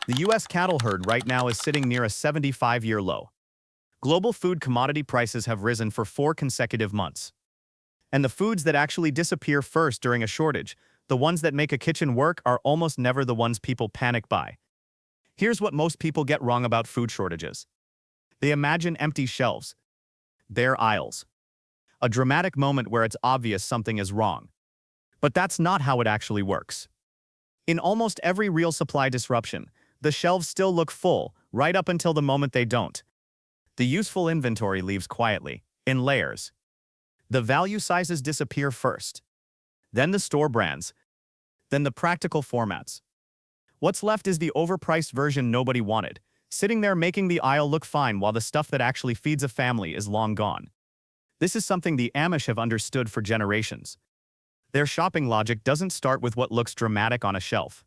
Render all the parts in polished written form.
The U.S. cattle herd right now is sitting near a 75-year low. Global food commodity prices have risen for 4 consecutive months. And the foods that actually disappear first during a shortage, the ones that make a kitchen work, are almost never the ones people panic buy. Here's what most people get wrong about food shortages. They imagine empty shelves, bare aisles, a dramatic moment where it's obvious something is wrong. But that's not how it actually works. In almost every real supply disruption, the shelves still look full, right up until the moment they don't. The useful inventory leaves quietly, in layers. The value sizes disappear first. Then the store brands. Then the practical formats. What's left is the overpriced version nobody wanted, sitting there making the aisle look fine while the stuff that actually feeds a family is long gone. This is something the Amish have understood for generations. Their shopping logic doesn't start with what looks dramatic on a shelf.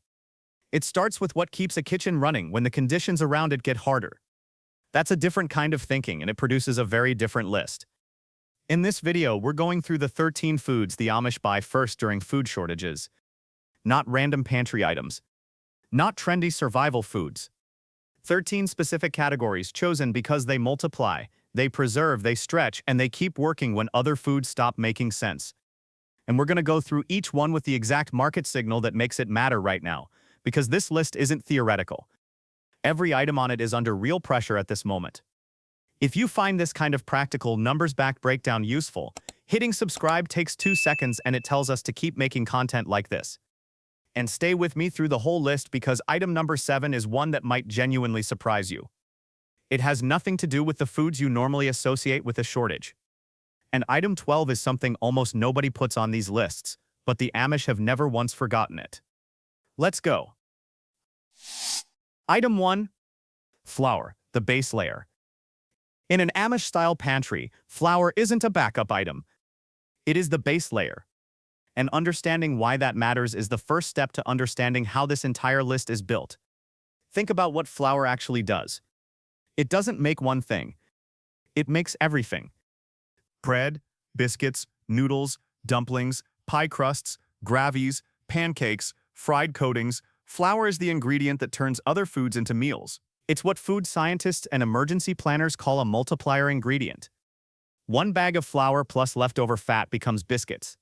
It starts with what keeps a kitchen running when the conditions around it get harder. That's a different kind of thinking, and it produces a very different list. In this video, we're going through the 13 foods the Amish buy first during food shortages. Not random pantry items. Not trendy survival foods. 13 specific categories chosen because they multiply, they preserve, they stretch, and they keep working when other foods stop making sense. And we're going to go through each one with the exact market signal that makes it matter right now, because this list isn't theoretical. Every item on it is under real pressure at this moment. If you find this kind of practical, numbers-backed breakdown useful, hitting subscribe takes 2 seconds and it tells us to keep making content like this. And stay with me through the whole list because item number 7 is one that might genuinely surprise you. It has nothing to do with the foods you normally associate with a shortage. And item 12 is something almost nobody puts on these lists, but the Amish have never once forgotten it. Let's go. Item 1. Flour, the base layer. In an Amish-style pantry, flour isn't a backup item. It is the base layer. And understanding why that matters is the first step to understanding how this entire list is built. Think about what flour actually does. It doesn't make one thing. It makes everything. Bread, biscuits, noodles, dumplings, pie crusts, gravies, pancakes, fried coatings. Flour is the ingredient that turns other foods into meals. It's what food scientists and emergency planners call a multiplier ingredient. One bag of flour plus leftover fat becomes biscuits.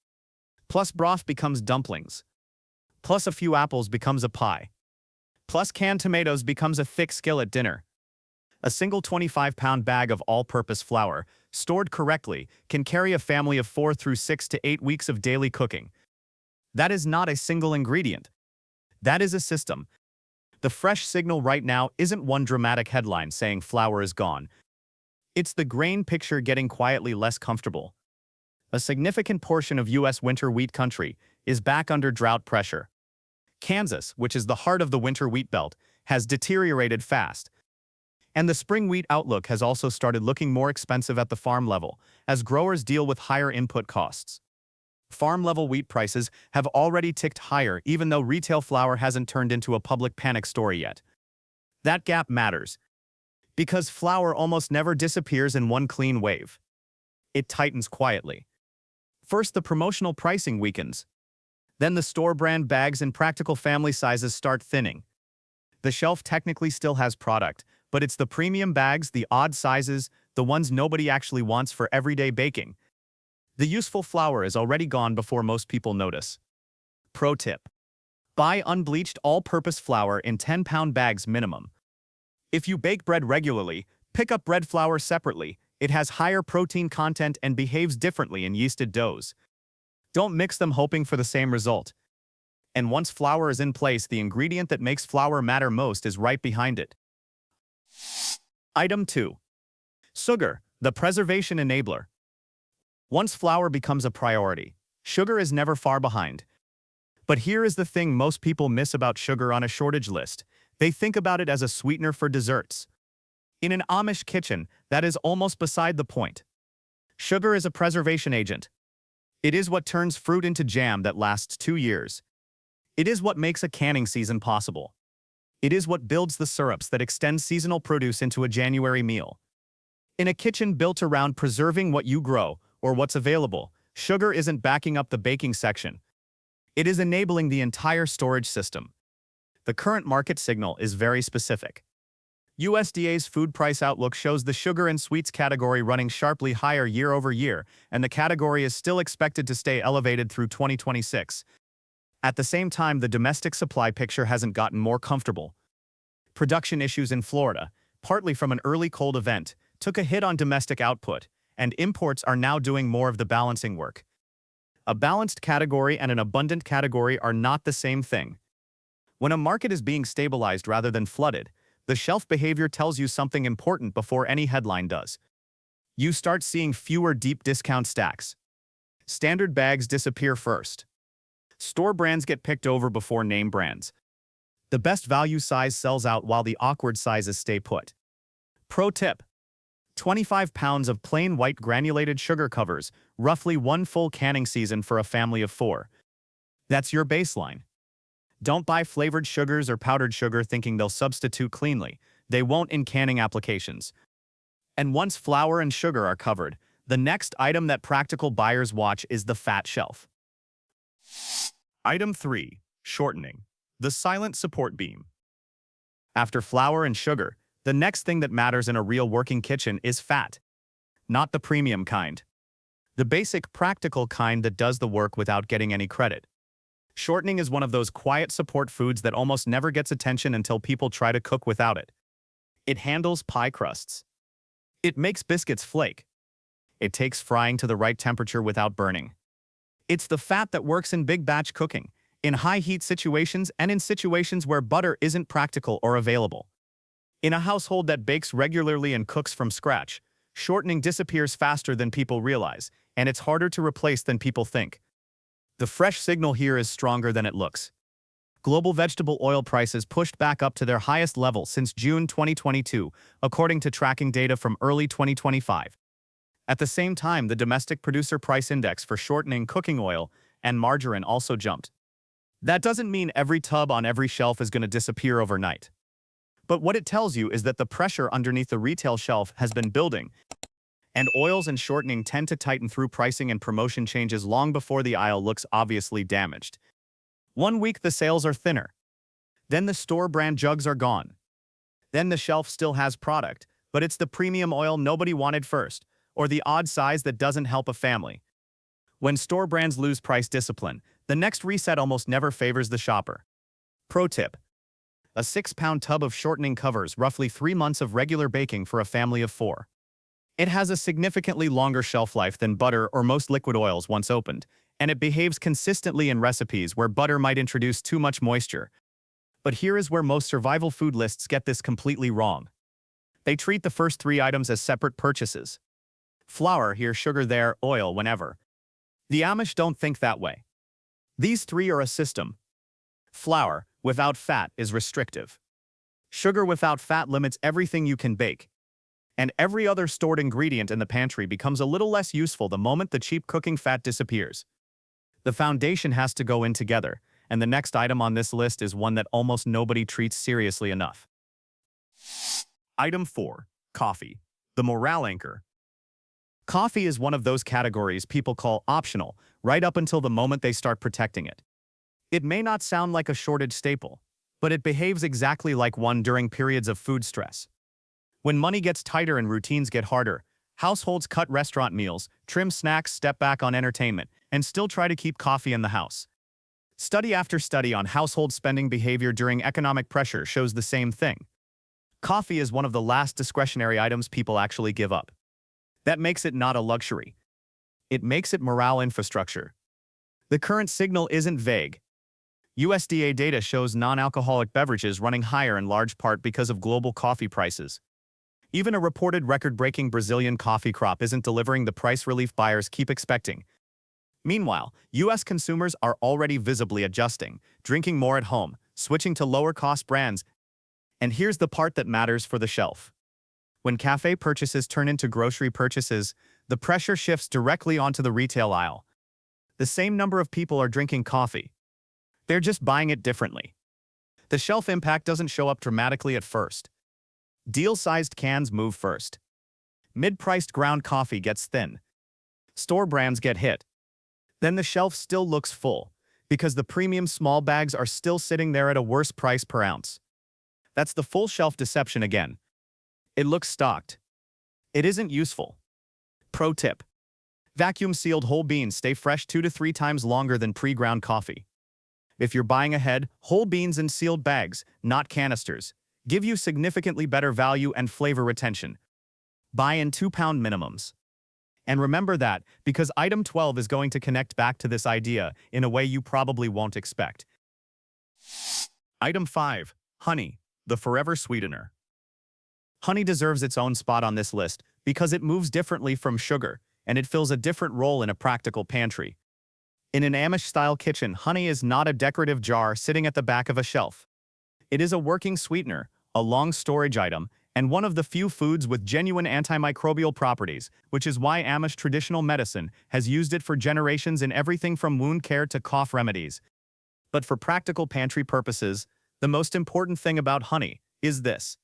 Plus broth becomes dumplings. Plus a few apples becomes a pie. Plus canned tomatoes becomes a thick skillet dinner. A single 25-pound bag of all-purpose flour, stored correctly, can carry a family of 4 through 6 to 8 weeks of daily cooking. That is not a single ingredient. That is a system. The fresh signal right now isn't one dramatic headline saying flour is gone. It's the grain picture getting quietly less comfortable. A significant portion of U.S. winter wheat country is back under drought pressure. Kansas, which is the heart of the winter wheat belt, has deteriorated fast. And the spring wheat outlook has also started looking more expensive at the farm level, as growers deal with higher input costs. Farm-level wheat prices have already ticked higher even though retail flour hasn't turned into a public panic story yet. That gap matters, because flour almost never disappears in one clean wave. It tightens quietly. First, the promotional pricing weakens. Then the store-brand bags and practical family sizes start thinning. The shelf technically still has product, but it's the premium bags, the odd sizes, the ones nobody actually wants for everyday baking. The useful flour is already gone before most people notice. Pro tip: buy unbleached all-purpose flour in 10-pound bags minimum. If you bake bread regularly, pick up bread flour separately. It has higher protein content and behaves differently in yeasted doughs. Don't mix them hoping for the same result. And once flour is in place, the ingredient that makes flour matter most is right behind it. Item 2. Sugar, the preservation enabler. Once flour becomes a priority, sugar is never far behind. But here is the thing most people miss about sugar on a shortage list. They think about it as a sweetener for desserts. In an Amish kitchen, that is almost beside the point. Sugar is a preservation agent. It is what turns fruit into jam that lasts 2 years. It is what makes a canning season possible. It is what builds the syrups that extend seasonal produce into a January meal. In a kitchen built around preserving what you grow, or what's available, sugar isn't backing up the baking section. It is enabling the entire storage system. The current market signal is very specific. USDA's food price outlook shows the sugar and sweets category running sharply higher year over year, and the category is still expected to stay elevated through 2026. At the same time, the domestic supply picture hasn't gotten more comfortable. Production issues in Florida, partly from an early cold event, took a hit on domestic output, and imports are now doing more of the balancing work. A balanced category and an abundant category are not the same thing. When a market is being stabilized rather than flooded, the shelf behavior tells you something important before any headline does. You start seeing fewer deep discount stacks. Standard bags disappear first. Store brands get picked over before name brands. The best value size sells out while the awkward sizes stay put. Pro tip: 25 pounds of plain white granulated sugar covers roughly one full canning season for a family of 4. That's your baseline. Don't buy flavored sugars or powdered sugar thinking they'll substitute cleanly. They won't in canning applications. And once flour and sugar are covered, the next item that practical buyers watch is the fat shelf. Item 3. Shortening. The silent support beam. After flour and sugar, the next thing that matters in a real working kitchen is fat. Not the premium kind. The basic, practical kind that does the work without getting any credit. Shortening is one of those quiet support foods that almost never gets attention until people try to cook without it. It handles pie crusts. It makes biscuits flake. It takes frying to the right temperature without burning. It's the fat that works in big batch cooking, in high heat situations and in situations where butter isn't practical or available. In a household that bakes regularly and cooks from scratch, shortening disappears faster than people realize, and it's harder to replace than people think. The fresh signal here is stronger than it looks. Global vegetable oil prices pushed back up to their highest level since June 2022, according to tracking data from early 2025. At the same time, the domestic producer price index for shortening cooking oil and margarine also jumped. That doesn't mean every tub on every shelf is going to disappear overnight. But what it tells you is that the pressure underneath the retail shelf has been building, and oils and shortening tend to tighten through pricing and promotion changes long before the aisle looks obviously damaged. One week the sales are thinner. Then the store brand jugs are gone. Then the shelf still has product, but it's the premium oil nobody wanted first, or the odd size that doesn't help a family. When store brands lose price discipline, the next reset almost never favors the shopper. Pro tip: a 6-pound tub of shortening covers roughly 3 months of regular baking for a family of 4. It has a significantly longer shelf life than butter or most liquid oils once opened, and it behaves consistently in recipes where butter might introduce too much moisture. But here is where most survival food lists get this completely wrong. They treat the first 3 items as separate purchases. Flour here, sugar there, oil whenever. The Amish don't think that way. These 3 are a system. Flour without fat is restrictive. Sugar without fat limits everything you can bake. And every other stored ingredient in the pantry becomes a little less useful the moment the cheap cooking fat disappears. The foundation has to go in together, and the next item on this list is one that almost nobody treats seriously enough. Item 4. Coffee. The morale anchor. Coffee is one of those categories people call optional, right up until the moment they start protecting it. It may not sound like a shortage staple, but it behaves exactly like one during periods of food stress. When money gets tighter and routines get harder, households cut restaurant meals, trim snacks, step back on entertainment, and still try to keep coffee in the house. Study after study on household spending behavior during economic pressure shows the same thing. Coffee is one of the last discretionary items people actually give up. That makes it not a luxury. It makes it morale infrastructure. The current signal isn't vague. USDA data shows non-alcoholic beverages running higher in large part because of global coffee prices. Even a reported record-breaking Brazilian coffee crop isn't delivering the price relief buyers keep expecting. Meanwhile, U.S. consumers are already visibly adjusting, drinking more at home, switching to lower-cost brands. And here's the part that matters for the shelf. When cafe purchases turn into grocery purchases, the pressure shifts directly onto the retail aisle. The same number of people are drinking coffee. They're just buying it differently. The shelf impact doesn't show up dramatically at first. Deal-sized cans move first. Mid-priced ground coffee gets thin. Store brands get hit. Then the shelf still looks full. because the premium small bags are still sitting there at a worse price per ounce. That's the full shelf deception again. It looks stocked. It isn't useful. Pro tip: vacuum-sealed whole beans stay fresh 2 to 3 times longer than pre-ground coffee. If you're buying ahead, whole beans in sealed bags, not canisters, give you significantly better value and flavor retention. Buy in 2-pound minimums. And remember that, because item 12 is going to connect back to this idea in a way you probably won't expect. Item 5. Honey, the forever sweetener. Honey deserves its own spot on this list because it moves differently from sugar, and it fills a different role in a practical pantry. In an Amish-style kitchen, honey is not a decorative jar sitting at the back of a shelf. It is a working sweetener, a long storage item, and one of the few foods with genuine antimicrobial properties, which is why Amish traditional medicine has used it for generations in everything from wound care to cough remedies. But for practical pantry purposes, the most important thing about honey is this: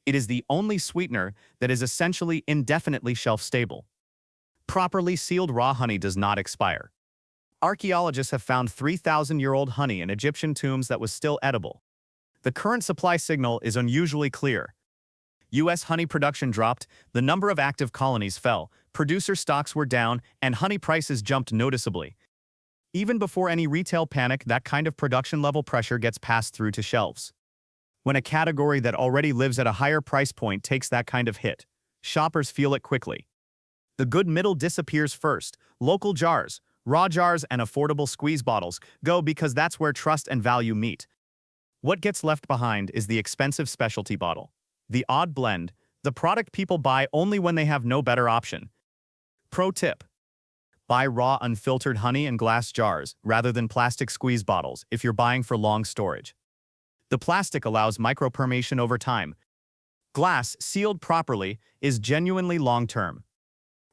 it is the only sweetener that is essentially indefinitely shelf-stable. Properly sealed raw honey does not expire. Archaeologists have found 3,000-year-old honey in Egyptian tombs that was still edible. The current supply signal is unusually clear. U.S. honey production dropped, the number of active colonies fell, producer stocks were down, and honey prices jumped noticeably. Even before any retail panic, that kind of production level pressure gets passed through to shelves. When a category that already lives at a higher price point takes that kind of hit, shoppers feel it quickly. The good middle disappears first. Local jars, raw jars, and affordable squeeze bottles go because that's where trust and value meet. What gets left behind is the expensive specialty bottle. The odd blend, the product people buy only when they have no better option. Pro tip: buy raw unfiltered honey in glass jars rather than plastic squeeze bottles if you're buying for long storage. The plastic allows micropermeation over time. Glass, sealed properly, is genuinely long-term.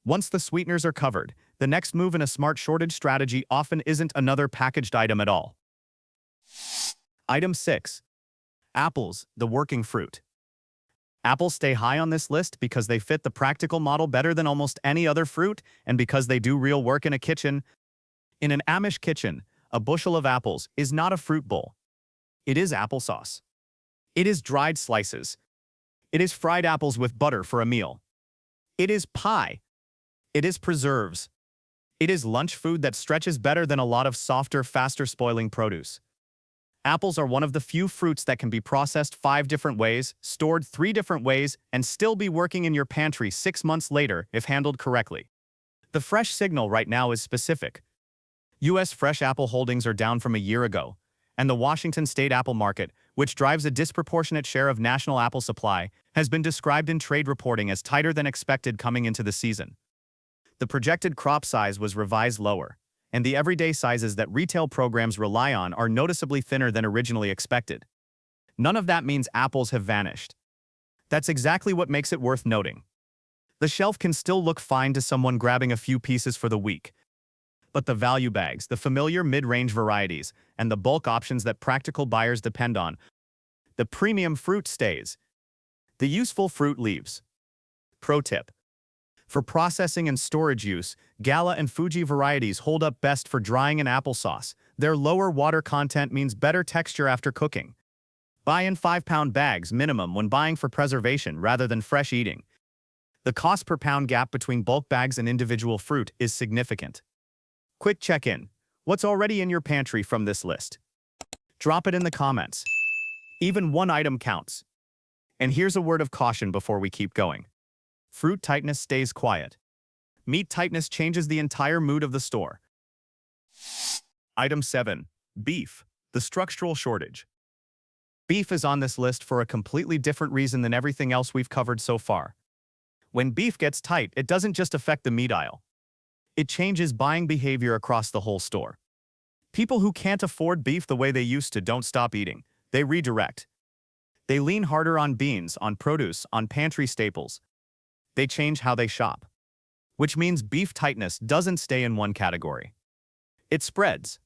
Once the sweeteners are covered, the next move in a smart shortage strategy often isn't another packaged item at all. Item 6. Apples, the working fruit. Apples stay high on this list because they fit the practical model better than almost any other fruit, and because they do real work in a kitchen. In an Amish kitchen, a bushel of apples is not a fruit bowl. It is applesauce. It is dried slices. It is fried apples with butter for a meal. It is pie. It is preserves. It is lunch food that stretches better than a lot of softer, faster spoiling produce. Apples are one of the few fruits that can be processed 5 different ways, stored 3 different ways, and still be working in your pantry 6 months later if handled correctly. The fresh signal right now is specific. U.S. fresh apple holdings are down from a year ago, and the Washington state apple market, which drives a disproportionate share of national apple supply, has been described in trade reporting as tighter than expected coming into the season. The projected crop size was revised lower, and the everyday sizes that retail programs rely on are noticeably thinner than originally expected. None of that means apples have vanished. That's exactly what makes it worth noting. The shelf can still look fine to someone grabbing a few pieces for the week. But the value bags, the familiar mid-range varieties, and the bulk options that practical buyers depend on, the premium fruit stays. The useful fruit leaves. Pro tip: for processing and storage use, Gala and Fuji varieties hold up best for drying and applesauce. Their lower water content means better texture after cooking. Buy in 5-pound bags minimum when buying for preservation rather than fresh eating. The cost per pound gap between bulk bags and individual fruit is significant. Quick check-in: what's already in your pantry from this list? Drop it in the comments. Even one item counts. And here's a word of caution before we keep going. Fruit tightness stays quiet. Meat tightness changes the entire mood of the store. Item 7. Beef, the structural shortage. Beef is on this list for a completely different reason than everything else we've covered so far. When beef gets tight, it doesn't just affect the meat aisle. It changes buying behavior across the whole store. People who can't afford beef the way they used to don't stop eating. They redirect. They lean harder on beans, on produce, on pantry staples. They change how they shop. Which means beef tightness doesn't stay in one category. It spreads.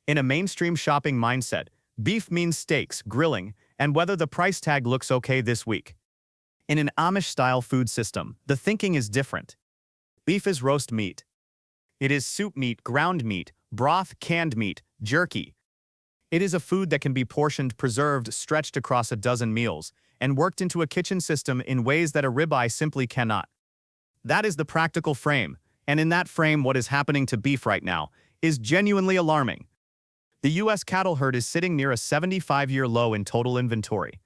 In a mainstream shopping mindset, beef means steaks, grilling, and whether the price tag looks okay this week. In an Amish-style food system, the thinking is different. Beef is roast meat. It is soup meat, ground meat, broth, canned meat, jerky. It is a food that can be portioned, preserved, stretched across a dozen meals, and worked into a kitchen system in ways that a ribeye simply cannot. That is the practical frame, and in that frame what is happening to beef right now is genuinely alarming. The U.S. cattle herd is sitting near a 75-year low in total inventory.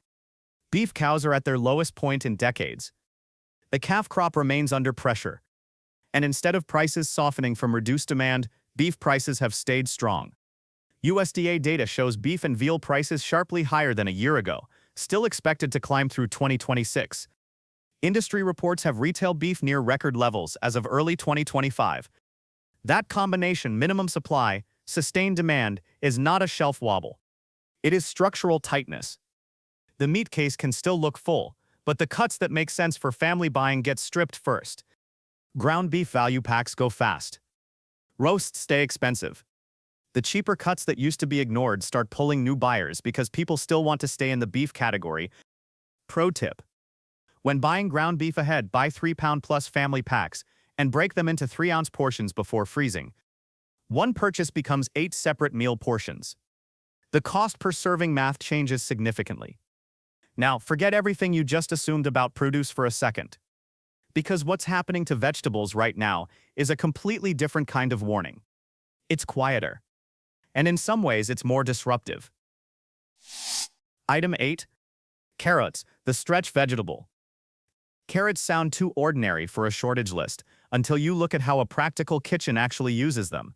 Beef cows are at their lowest point in decades. The calf crop remains under pressure. And instead of prices softening from reduced demand, beef prices have stayed strong. USDA data shows beef and veal prices sharply higher than a year ago, still expected to climb through 2026. Industry reports have retail beef near record levels as of early 2025. That combination, minimum supply, sustained demand, is not a shelf wobble. It is structural tightness. The meat case can still look full, but the cuts that make sense for family buying get stripped first. Ground beef value packs go fast. Roasts stay expensive. The cheaper cuts that used to be ignored start pulling new buyers because people still want to stay in the beef category. Pro tip: when buying ground beef ahead, buy 3-pound-plus family packs and break them into 3-ounce portions before freezing. One purchase becomes 8 separate meal portions. The cost per serving math changes significantly. Now, forget everything you just assumed about produce for a second. Because what's happening to vegetables right now is a completely different kind of warning. It's quieter. And in some ways, it's more disruptive. Item 8. Carrots, the stretch vegetable. Carrots sound too ordinary for a shortage list until you look at how a practical kitchen actually uses them.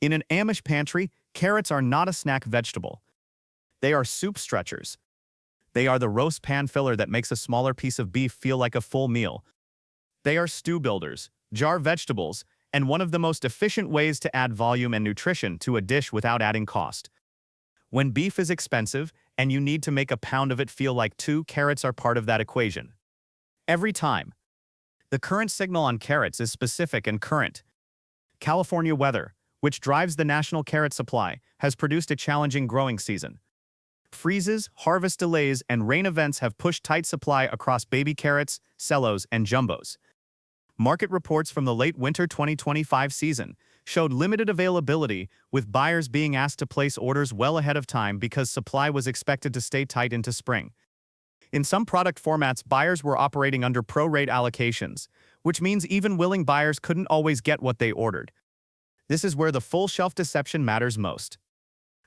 In an Amish pantry, carrots are not a snack vegetable. They are soup stretchers. They are the roast pan filler that makes a smaller piece of beef feel like a full meal. They are stew builders, jar vegetables, and one of the most efficient ways to add volume and nutrition to a dish without adding cost. When beef is expensive and you need to make a pound of it feel like 2, carrots are part of that equation. Every time. The current signal on carrots is specific and current. California weather, which drives the national carrot supply, has produced a challenging growing season. Freezes, harvest delays, and rain events have pushed tight supply across baby carrots, cellos, and jumbos. Market reports from the late winter 2025 season showed limited availability, with buyers being asked to place orders well ahead of time because supply was expected to stay tight into spring. In some product formats, buyers were operating under pro-rate allocations, which means even willing buyers couldn't always get what they ordered. This is where the full shelf deception matters most.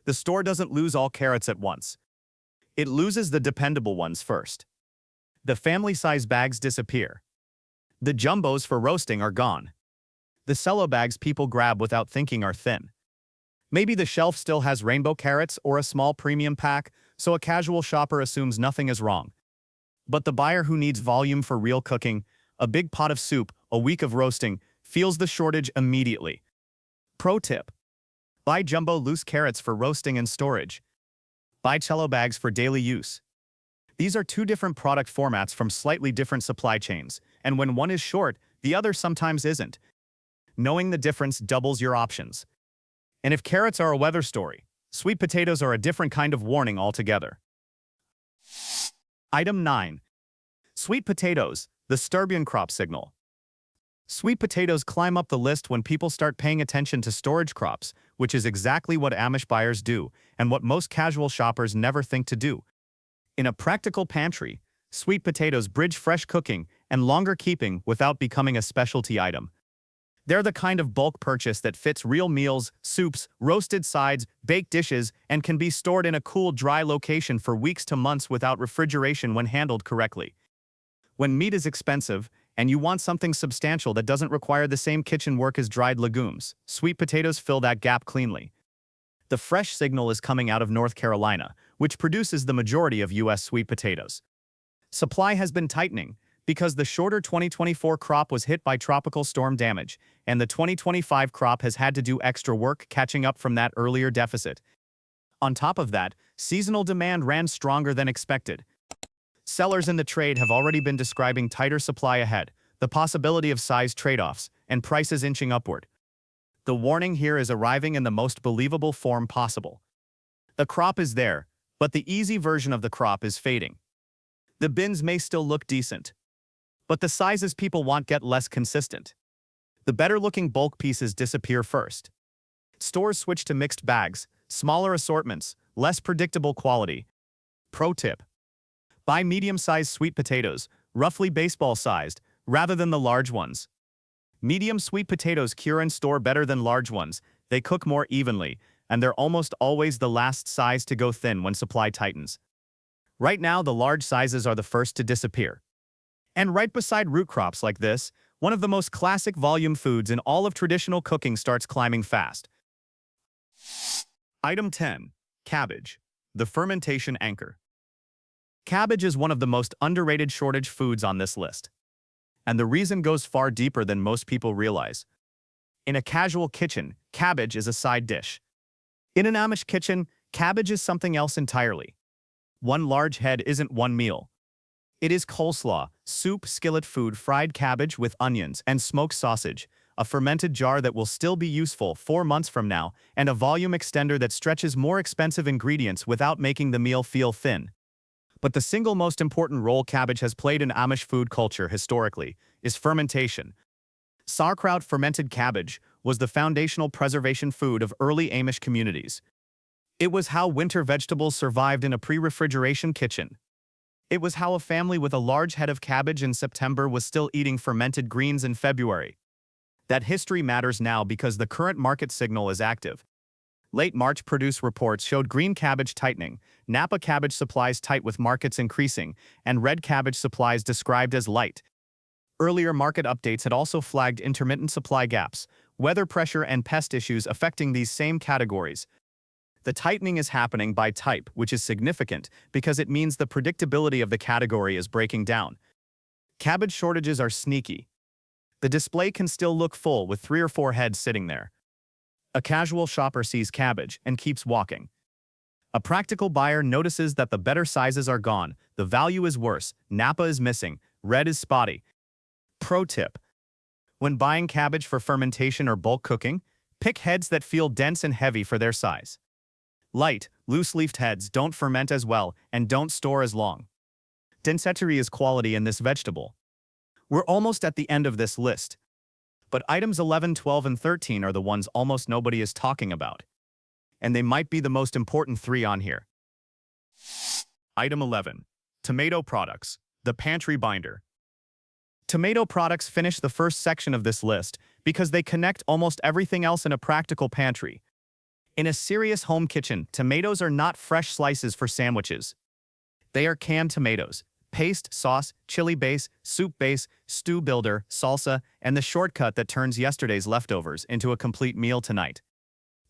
The store doesn't lose all carrots at once. It loses the dependable ones first. The family-size bags disappear. The jumbos for roasting are gone. The cello bags people grab without thinking are thin. Maybe the shelf still has rainbow carrots or a small premium pack, so a casual shopper assumes nothing is wrong. But the buyer who needs volume for real cooking, a big pot of soup, a week of roasting, feels the shortage immediately. Pro tip: buy jumbo loose carrots for roasting and storage. Buy cello bags for daily use. These are 2 different product formats from slightly different supply chains, and when one is short, the other sometimes isn't. Knowing the difference doubles your options. And if carrots are a weather story, sweet potatoes are a different kind of warning altogether. Item 9. Sweet potatoes, the sturgeon crop signal. Sweet potatoes climb up the list when people start paying attention to storage crops, which is exactly what Amish buyers do, and what most casual shoppers never think to do. In a practical pantry, sweet potatoes bridge fresh cooking and longer keeping without becoming a specialty item. They're the kind of bulk purchase that fits real meals, soups, roasted sides, baked dishes, and can be stored in a cool, dry location for weeks to months without refrigeration when handled correctly. When meat is expensive, and you want something substantial that doesn't require the same kitchen work as dried legumes, sweet potatoes fill that gap cleanly. The fresh signal is coming out of North Carolina, which produces the majority of U.S. sweet potatoes. Supply has been tightening because the shorter 2024 crop was hit by tropical storm damage, and the 2025 crop has had to do extra work catching up from that earlier deficit. On top of that, seasonal demand ran stronger than expected. Sellers in the trade have already been describing tighter supply ahead, the possibility of size trade-offs, and prices inching upward. The warning here is arriving in the most believable form possible. The crop is there, but the easy version of the crop is fading. The bins may still look decent, but the sizes people want get less consistent. The better-looking bulk pieces disappear first. Stores switch to mixed bags, smaller assortments, less predictable quality. Pro tip: buy medium-sized sweet potatoes, roughly baseball-sized, rather than the large ones. Medium sweet potatoes cure and store better than large ones, they cook more evenly, and they're almost always the last size to go thin when supply tightens. Right now, the large sizes are the first to disappear. And right beside root crops like this, one of the most classic volume foods in all of traditional cooking starts climbing fast. Item 10. Cabbage, the fermentation anchor. Cabbage is one of the most underrated shortage foods on this list. And the reason goes far deeper than most people realize. In a casual kitchen, cabbage is a side dish. In an Amish kitchen, cabbage is something else entirely. One large head isn't one meal. It is coleslaw, soup, skillet food, fried cabbage with onions, and smoked sausage, a fermented jar that will still be useful 4 months from now, and a volume extender that stretches more expensive ingredients without making the meal feel thin. But the single most important role cabbage has played in Amish food culture historically is fermentation. Sauerkraut fermented cabbage was the foundational preservation food of early Amish communities. It was how winter vegetables survived in a pre-refrigeration kitchen. It was how a family with a large head of cabbage in September was still eating fermented greens in February. That history matters now because the current market signal is active. Late March produce reports showed green cabbage tightening, Napa cabbage supplies tight with markets increasing, and red cabbage supplies described as light. Earlier market updates had also flagged intermittent supply gaps, weather pressure and pest issues affecting these same categories. The tightening is happening by type, which is significant because it means the predictability of the category is breaking down. Cabbage shortages are sneaky. The display can still look full with 3 or 4 heads sitting there. A casual shopper sees cabbage and keeps walking. A practical buyer notices that the better sizes are gone, the value is worse, Napa is missing, red is spotty. Pro tip: when buying cabbage for fermentation or bulk cooking, pick heads that feel dense and heavy for their size. Light, loose-leafed heads don't ferment as well and don't store as long. Density is quality in this vegetable. We're almost at the end of this list. But items 11, 12, and 13 are the ones almost nobody is talking about. And they might be the most important 3 on here. Item 11. Tomato products, the pantry binder. Tomato products finish the first section of this list because they connect almost everything else in a practical pantry. In a serious home kitchen, tomatoes are not fresh slices for sandwiches. They are canned tomatoes. Paste, sauce, chili base, soup base, stew builder, salsa, and the shortcut that turns yesterday's leftovers into a complete meal tonight.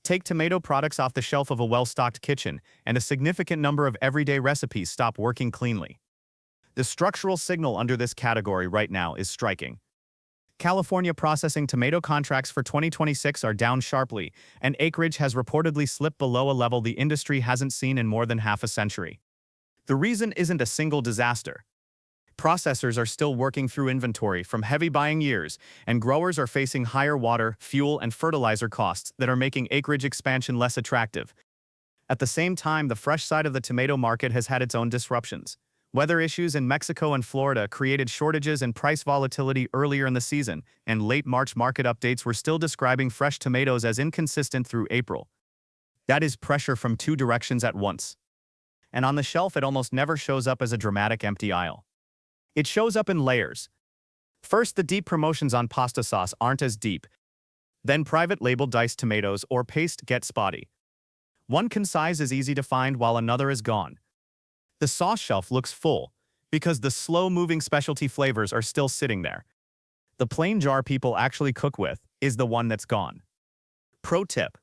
Take tomato products off the shelf of a well-stocked kitchen, and a significant number of everyday recipes stop working cleanly. The structural signal under this category right now is striking. California processing tomato contracts for 2026 are down sharply, and acreage has reportedly slipped below a level the industry hasn't seen in more than half a century. The reason isn't a single disaster. Processors are still working through inventory from heavy buying years, and growers are facing higher water, fuel, and fertilizer costs that are making acreage expansion less attractive. At the same time, the fresh side of the tomato market has had its own disruptions. Weather issues in Mexico and Florida created shortages and price volatility earlier in the season, and late March market updates were still describing fresh tomatoes as inconsistent through April. That is pressure from 2 directions at once. And on the shelf, it almost never shows up as a dramatic empty aisle. It shows up in layers. First, the deep promotions on pasta sauce aren't as deep. Then private label diced tomatoes or paste get spotty. One concise is easy to find while another is gone. The sauce shelf looks full because the slow-moving specialty flavors are still sitting there. The plain jar people actually cook with is the one that's gone. Pro tip: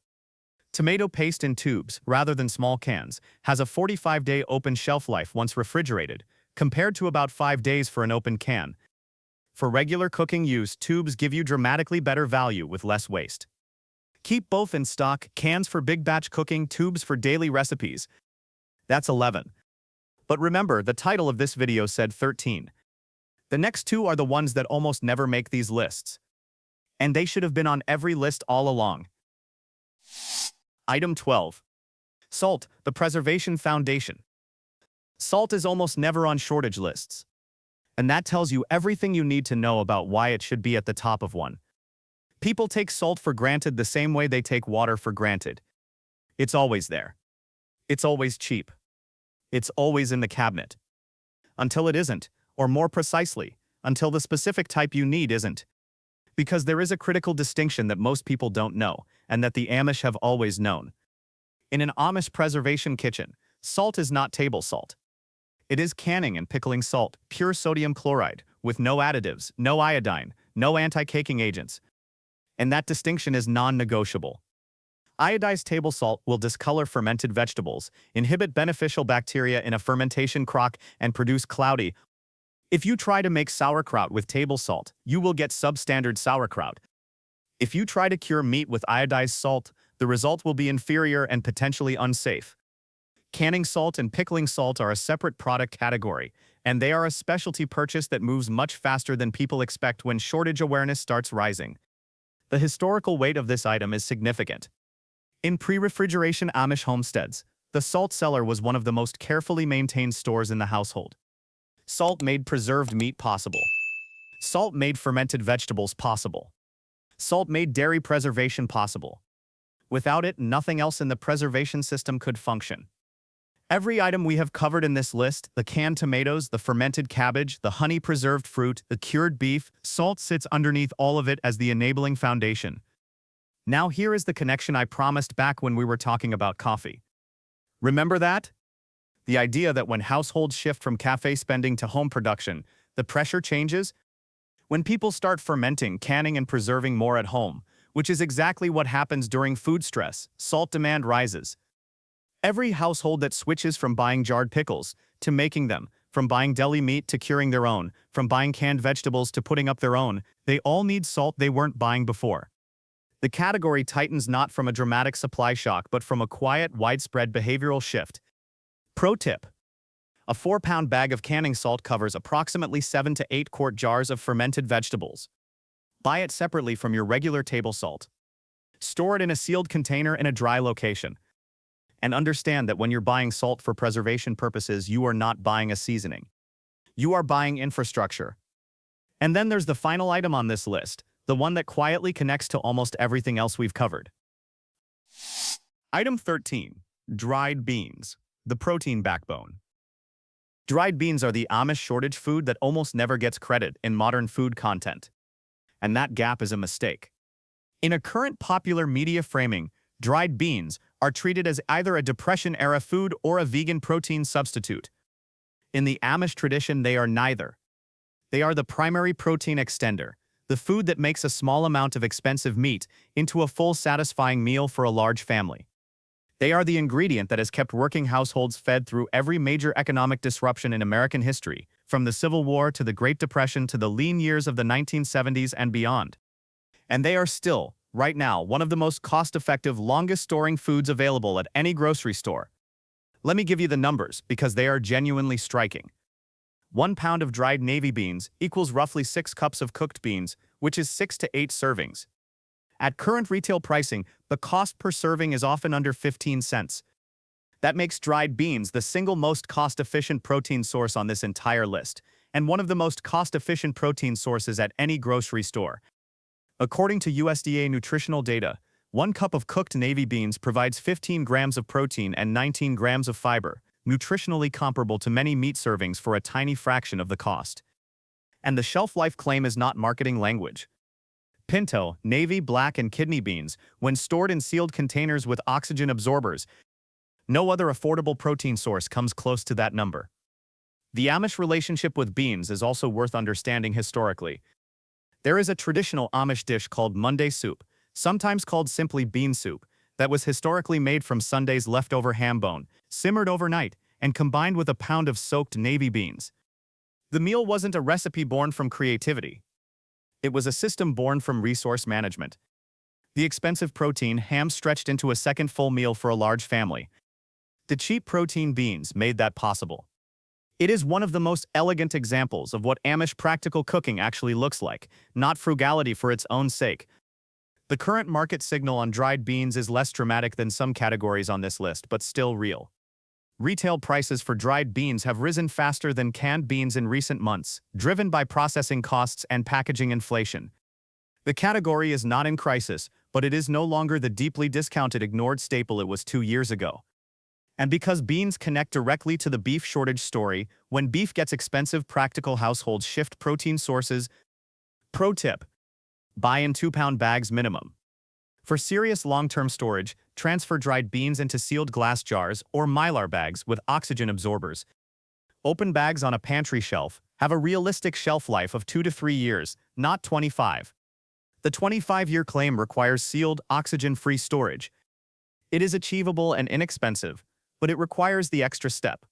tomato paste in tubes, rather than small cans, has a 45-day open shelf life once refrigerated, compared to about 5 days for an open can. For regular cooking use, tubes give you dramatically better value with less waste. Keep both in stock, cans for big batch cooking, tubes for daily recipes. That's 11. But remember, the title of this video said 13. The next 2 are the ones that almost never make these lists. And they should have been on every list all along. Item 12. Salt, the preservation foundation. Salt is almost never on shortage lists. And that tells you everything you need to know about why it should be at the top of one. People take salt for granted the same way they take water for granted. It's always there. It's always cheap. It's always in the cabinet. Until it isn't, or more precisely, until the specific type you need isn't. Because there is a critical distinction that most people don't know, and that the Amish have always known. In an Amish preservation kitchen, salt is not table salt. It is canning and pickling salt, pure sodium chloride, with no additives, no iodine, no anti-caking agents. And that distinction is non-negotiable. Iodized table salt will discolor fermented vegetables, inhibit beneficial bacteria in a fermentation crock, and produce cloudy. If you try to make sauerkraut with table salt, you will get substandard sauerkraut. If you try to cure meat with iodized salt, the result will be inferior and potentially unsafe. Canning salt and pickling salt are a separate product category, and they are a specialty purchase that moves much faster than people expect when shortage awareness starts rising. The historical weight of this item is significant. In pre-refrigeration Amish homesteads, the salt cellar was one of the most carefully maintained stores in the household. Salt made preserved meat possible. Salt made fermented vegetables possible. Salt made dairy preservation possible. Without it, nothing else in the preservation system could function. Every item we have covered in this list, the canned tomatoes, the fermented cabbage, the honey-preserved fruit, the cured beef, salt sits underneath all of it as the enabling foundation. Now here is the connection I promised back when we were talking about coffee. Remember that? The idea that when households shift from cafe spending to home production, the pressure changes? When people start fermenting, canning, and preserving more at home, which is exactly what happens during food stress, salt demand rises. Every household that switches from buying jarred pickles to making them, from buying deli meat to curing their own, from buying canned vegetables to putting up their own, they all need salt they weren't buying before. The category tightens not from a dramatic supply shock but from a quiet, widespread behavioral shift. Pro tip: a 4-pound bag of canning salt covers approximately 7 to 8 quart jars of fermented vegetables. Buy it separately from your regular table salt. Store it in a sealed container in a dry location. And understand that when you're buying salt for preservation purposes, you are not buying a seasoning. You are buying infrastructure. And then there's the final item on this list, the one that quietly connects to almost everything else we've covered. Item 13. Dried beans, the protein backbone. Dried beans are the Amish shortage food that almost never gets credit in modern food content. And that gap is a mistake. In a current popular media framing, dried beans are treated as either a Depression-era food or a vegan protein substitute. In the Amish tradition, they are neither. They are the primary protein extender, the food that makes a small amount of expensive meat into a full satisfying meal for a large family. They are the ingredient that has kept working households fed through every major economic disruption in American history, from the Civil War to the Great Depression to the lean years of the 1970s and beyond. And they are still, right now, one of the most cost-effective, longest-storing foods available at any grocery store. Let me give you the numbers because they are genuinely striking. 1 pound of dried navy beans equals roughly 6 cups of cooked beans, which is 6 to 8 servings. At current retail pricing, the cost per serving is often under 15 cents. That makes dried beans the single most cost-efficient protein source on this entire list, and one of the most cost-efficient protein sources at any grocery store. According to USDA nutritional data, 1 cup of cooked navy beans provides 15 grams of protein and 19 grams of fiber, nutritionally comparable to many meat servings for a tiny fraction of the cost. And the shelf life claim is not marketing language. Pinto, navy, black, and kidney beans, when stored in sealed containers with oxygen absorbers, no other affordable protein source comes close to that number. The Amish relationship with beans is also worth understanding historically. There is a traditional Amish dish called Monday soup, sometimes called simply bean soup, that was historically made from Sunday's leftover ham bone, simmered overnight, and combined with a pound of soaked navy beans. The meal wasn't a recipe born from creativity. It was a system born from resource management. The expensive protein ham stretched into a second full meal for a large family. The cheap protein beans made that possible. It is one of the most elegant examples of what Amish practical cooking actually looks like, not frugality for its own sake. The current market signal on dried beans is less dramatic than some categories on this list, but still real. Retail prices for dried beans have risen faster than canned beans in recent months, driven by processing costs and packaging inflation. The category is not in crisis, but it is no longer the deeply discounted ignored staple it was 2 years ago. And because beans connect directly to the beef shortage story, when beef gets expensive, practical households shift protein sources. Pro tip: buy in 2-pound bags minimum. For serious long-term storage, transfer dried beans into sealed glass jars or mylar bags with oxygen absorbers. Open bags on a pantry shelf have a realistic shelf life of 2 to 3 years, not 25. The 25-year claim requires sealed, oxygen-free storage. It is achievable and inexpensive, but it requires the extra step.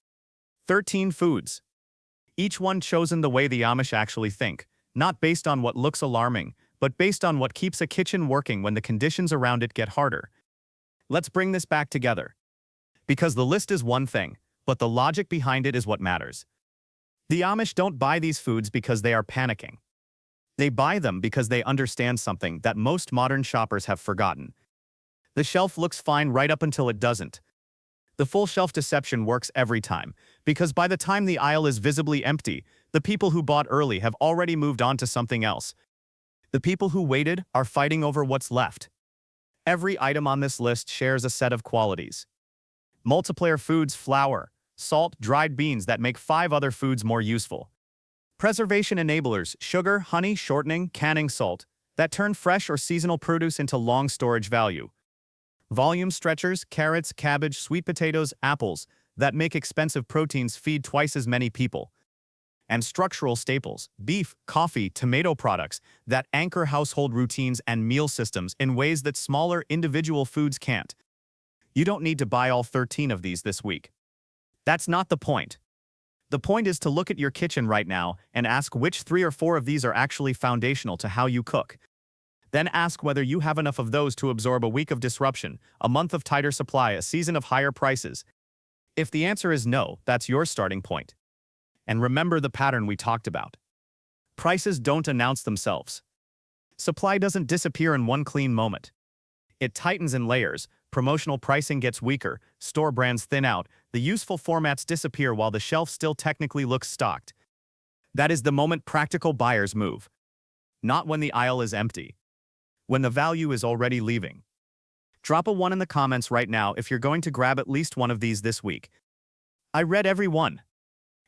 13 foods. Each one chosen the way the Amish actually think, not based on what looks alarming, but based on what keeps a kitchen working when the conditions around it get harder. Let's bring this back together. Because the list is one thing, but the logic behind it is what matters. The Amish don't buy these foods because they are panicking. They buy them because they understand something that most modern shoppers have forgotten. The shelf looks fine right up until it doesn't. The full shelf deception works every time, because by the time the aisle is visibly empty, the people who bought early have already moved on to something else. The people who waited are fighting over what's left. Every item on this list shares a set of qualities. Multiplayer foods: flour, salt, dried beans that make 5 other foods more useful. Preservation enablers: sugar, honey, shortening, canning salt, that turn fresh or seasonal produce into long storage value. Volume stretchers: carrots, cabbage, sweet potatoes, apples, that make expensive proteins feed twice as many people. And structural staples: beef, coffee, tomato products, that anchor household routines and meal systems in ways that smaller individual foods can't. You don't need to buy all 13 of these this week. That's not the point. The point is to look at your kitchen right now and ask which 3 or 4 of these are actually foundational to how you cook. Then ask whether you have enough of those to absorb a week of disruption, a month of tighter supply, a season of higher prices. If the answer is no, that's your starting point. And remember the pattern we talked about. Prices don't announce themselves. Supply doesn't disappear in one clean moment. It tightens in layers. Promotional pricing gets weaker, store brands thin out, the useful formats disappear while the shelf still technically looks stocked. That is the moment practical buyers move. Not when the aisle is empty. When the value is already leaving. Drop a 1 in the comments right now if you're going to grab at least one of these this week. I read every one.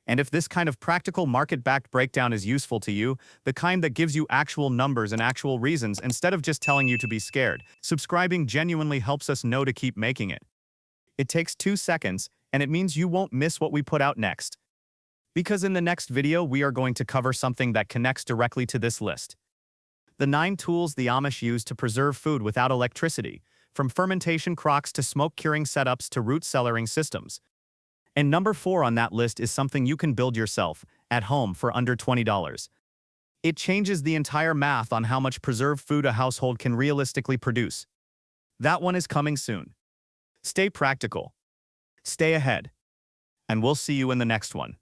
And if this kind of practical market-backed breakdown is useful to you, the kind that gives you actual numbers and actual reasons instead of just telling you to be scared, subscribing genuinely helps us know to keep making it. It takes 2 seconds, and it means you won't miss what we put out next. Because in the next video, we are going to cover something that connects directly to this list. The 9 tools the Amish use to preserve food without electricity, from fermentation crocks to smoke-curing setups to root cellaring systems. And number 4 on that list is something you can build yourself, at home, for under $20. It changes the entire math on how much preserved food a household can realistically produce. That one is coming soon. Stay practical. Stay ahead. And we'll see you in the next one.